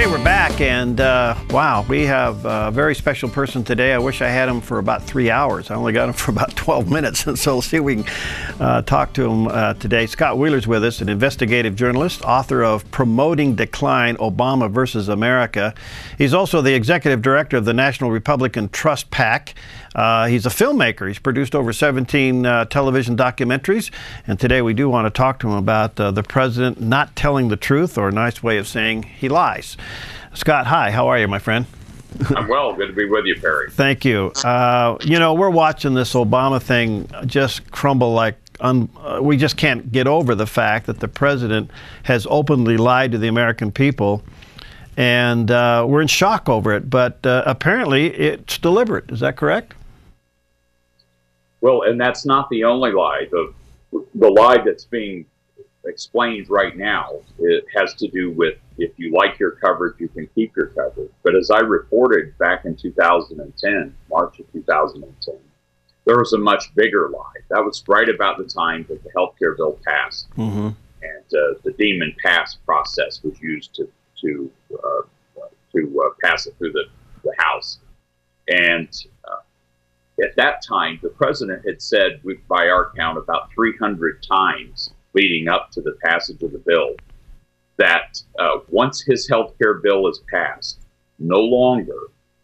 Okay, we're back, and wow, we have a very special person today. I wish I had him for about 3 hours. I only got him for about 12 minutes, and so let's see if we can talk to him today. Scott Wheeler's with us, an investigative journalist, author of Promoting Decline, Obama versus America. He's also the executive director of the National Republican Trust PAC. He's a filmmaker. He's produced over 17 television documentaries, and today we do want to talk to him about the president not telling the truth, or a nice way of saying he lies. Scott, hi. How are you, my friend? I'm well. Good to be with you, Perry. Thank you. You know, we're watching this Obama thing just crumble like we just can't get over the fact that the president has openly lied to the American people, and we're in shock over it. But apparently it's deliberate. Is that correct? Well, and that's not the only lie. The lie that's being explained right now, it has to do with, if you like your coverage, you can keep your coverage. But as I reported back in 2010, March of 2010, there was a much bigger lie. That was right about the time that the healthcare bill passed, and the Demon Pass process was used to pass it through the House. And at that time, the president had said, by our count, about 300 times leading up to the passage of the bill, that once his health care bill is passed, no longer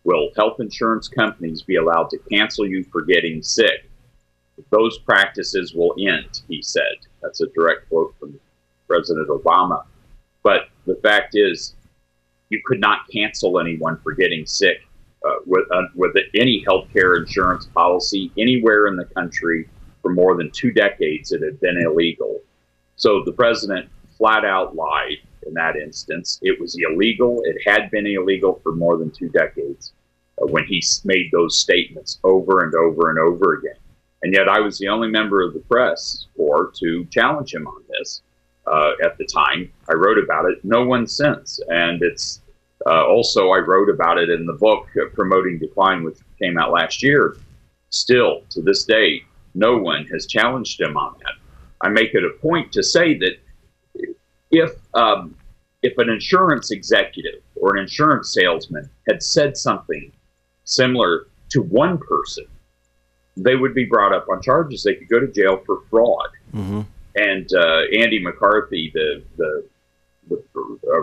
will health insurance companies be allowed to cancel you for getting sick. Those practices will end, he said. That's a direct quote from President Obama. But the fact is, you could not cancel anyone for getting sick with any health care insurance policy anywhere in the country. For more than 2 decades, it had been illegal. So the president flat out lied in that instance. It was illegal. It had been illegal for more than 2 decades when he made those statements over and over and over again. And yet I was the only member of the press to challenge him on this at the time. I wrote about it. No one since. And it's also, I wrote about it in the book, Promoting Decline, which came out last year. Still, to this day, no one has challenged him on that. I make it a point to say that if an insurance executive or an insurance salesman had said something similar to one person, they would be brought up on charges. They could go to jail for fraud. And Andy McCarthy, the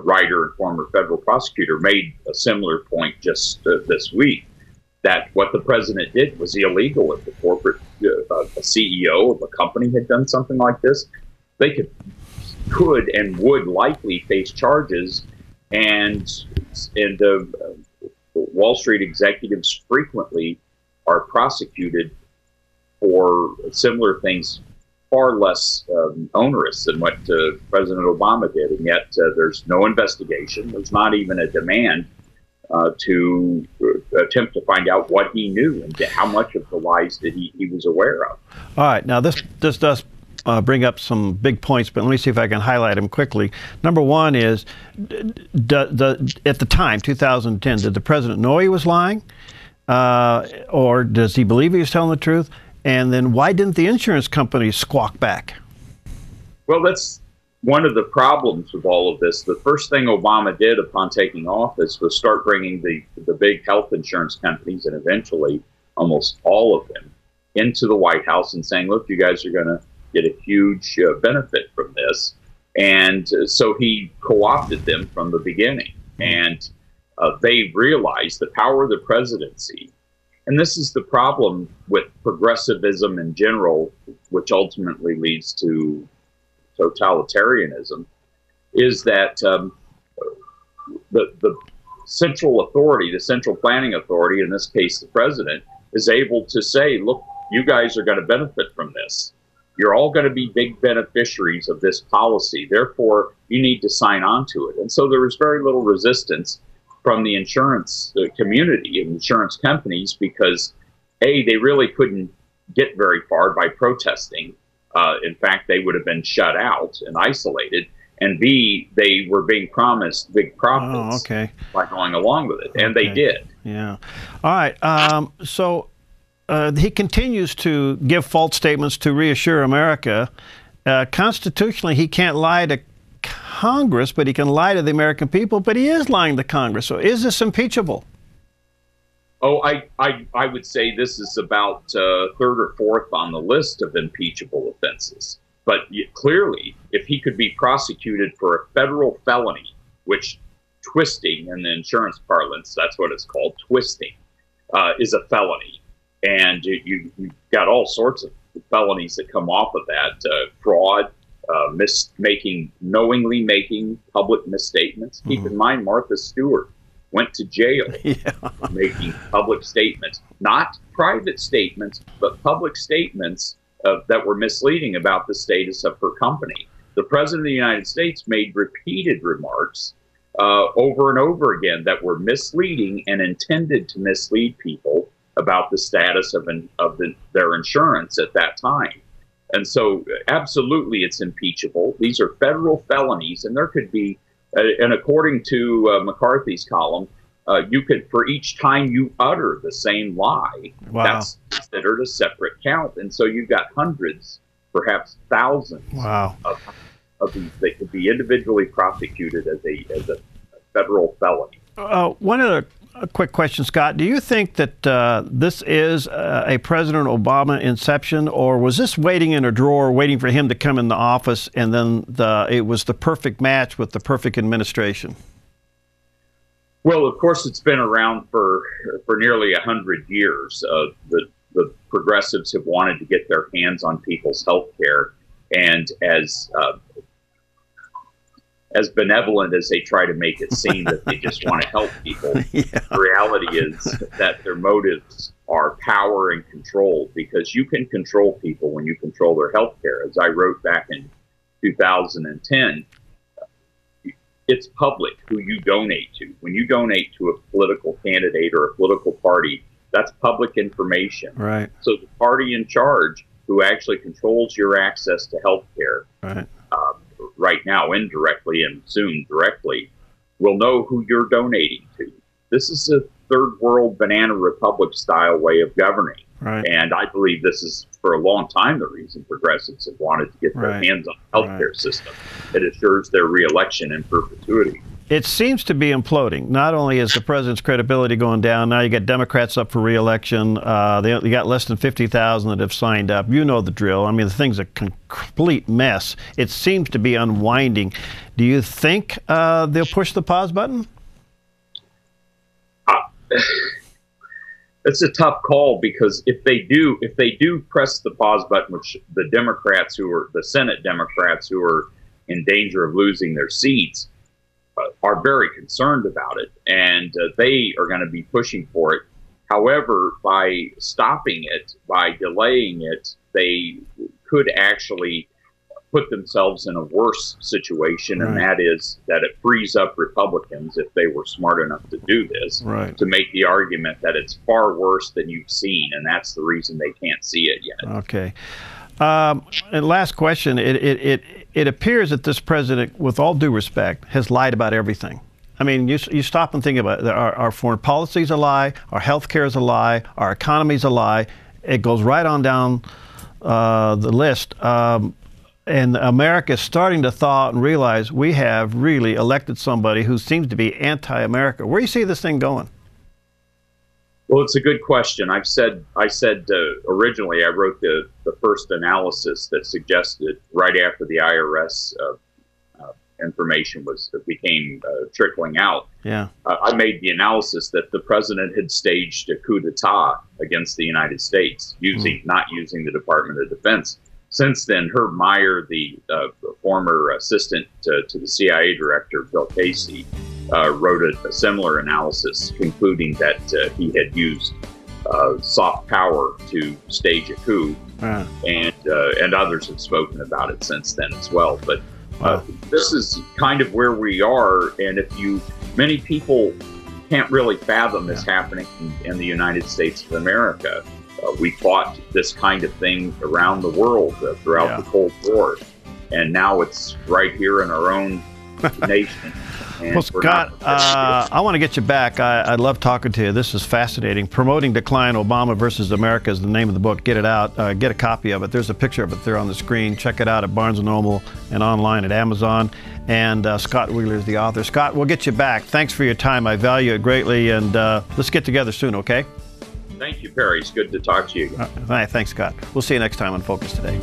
writer and former federal prosecutor, made a similar point just this week, that what the president did was illegal. If the corporate a CEO of a company had done something like this, they could and would likely face charges, and Wall Street executives frequently are prosecuted for similar things, far less onerous than what President Obama did, and yet there's no investigation. There's not even a demand to attempt to find out what he knew and how much of the lies that he was aware of. All right, now this does bring up some big points, but let me see if I can highlight them quickly. Number one is, at the time, 2010, did the president know he was lying? Or does he believe he was telling the truth? And then why didn't the insurance companies squawk back? Well, that's one of the problems with all of this. The first thing Obama did upon taking office was start bringing the big health insurance companies, and eventually almost all of them, into the White House and saying, look, you guys are going to get a huge benefit from this. And so he co-opted them from the beginning. And they realized the power of the presidency. And this is the problem with progressivism in general, which ultimately leads to totalitarianism, is that the central authority, the central planning authority, in this case the president, is able to say, look, you guys are going to benefit from this. You're all going to be big beneficiaries of this policy. Therefore, you need to sign on to it. And so there was very little resistance from the insurance community and insurance companies because, A, they really couldn't get very far by protesting. In fact, they would have been shut out and isolated. And B, they were being promised big profits by going along with it. And they did. Yeah. All right. So he continues to give false statements to reassure America. Constitutionally, he can't lie to Congress, but he can lie to the American people, but he is lying to Congress. So is this impeachable? Oh, I would say this is about third or fourth on the list of impeachable offenses. But clearly, if he could be prosecuted for a federal felony, which twisting in the insurance parlance, that's what it's called, twisting, is a felony. And you've got all sorts of felonies that come off of that, fraud, knowingly making public misstatements. Keep in mind, Martha Stewart went to jail making public statements, not private statements, but public statements that were misleading about the status of her company. The President of the United States made repeated remarks over and over again that were misleading and intended to mislead people about the status of their insurance at that time. And so absolutely it's impeachable. These are federal felonies, and there could be, and according to McCarthy's column, you could, for each time you utter the same lie, that's considered a separate count. And so you've got hundreds, perhaps thousands of these that could be individually prosecuted as a federal felony. One other quick question, Scott. Do you think that this is a President Obama inception, or was this waiting in a drawer, waiting for him to come in the office, and then it was the perfect match with the perfect administration? Well, of course, it's been around for nearly 100 years. The progressives have wanted to get their hands on people's health care, and as benevolent as they try to make it seem that they just want to help people, the reality is that their motives are power and control, because you can control people when you control their health care. As I wrote back in 2010, it's public who you donate to. When you donate to a political candidate or a political party, that's public information. Right. So the party in charge who actually controls your access to health care, right now indirectly and soon directly, will know who you're donating to. This is a third world banana republic style way of governing. Right. And I believe this is, for a long time, the reason progressives have wanted to get their hands on the healthcare system. It assures their reelection in perpetuity. It seems to be imploding. Not only is the president's credibility going down, now you got Democrats up for re-election. You got less than 50,000 that have signed up. You know the drill. I mean, the thing's a complete mess. It seems to be unwinding. Do you think they'll push the pause button? It's a tough call, because if they do press the pause button, which the Senate Democrats who are in danger of losing their seats are very concerned about it, and they are going to be pushing for it. However, by stopping it, by delaying it, they could actually put themselves in a worse situation, and that is that it frees up Republicans, if they were smart enough to do this, to make the argument that it's far worse than you've seen, and that's the reason they can't see it yet. Okay. And last question, it appears that this president, with all due respect, has lied about everything. I mean, you stop and think about it. Our foreign policy is a lie, our health care is a lie, our economy is a lie. It goes right on down the list. And America is starting to thaw and realize we have really elected somebody who seems to be anti-America. Where do you see this thing going? Well, it's a good question. I said originally, I wrote the first analysis that suggested right after the IRS information became trickling out. I made the analysis that the president had staged a coup d'etat against the United States, not using the Department of Defense. Since then, Herb Meyer, the former assistant to the CIA director, Bill Casey, wrote a similar analysis concluding that he had used soft power to stage a coup, and others have spoken about it since then as well. But this is kind of where we are, and many people can't really fathom this happening in the United States of America. We fought this kind of thing around the world throughout the Cold War, and now it's right here in our own nation. And well, Scott, I want to get you back. I love talking to you. This is fascinating. Promoting Decline, Obama versus America is the name of the book. Get it out. Get a copy of it. There's a picture of it there on the screen. Check it out at Barnes & Noble and online at Amazon. And Scott Wheeler is the author. Scott, we'll get you back. Thanks for your time. I value it greatly. And let's get together soon, okay? Thank you, Perry. It's good to talk to you again. All right, thanks, Scott. We'll see you next time on Focus Today.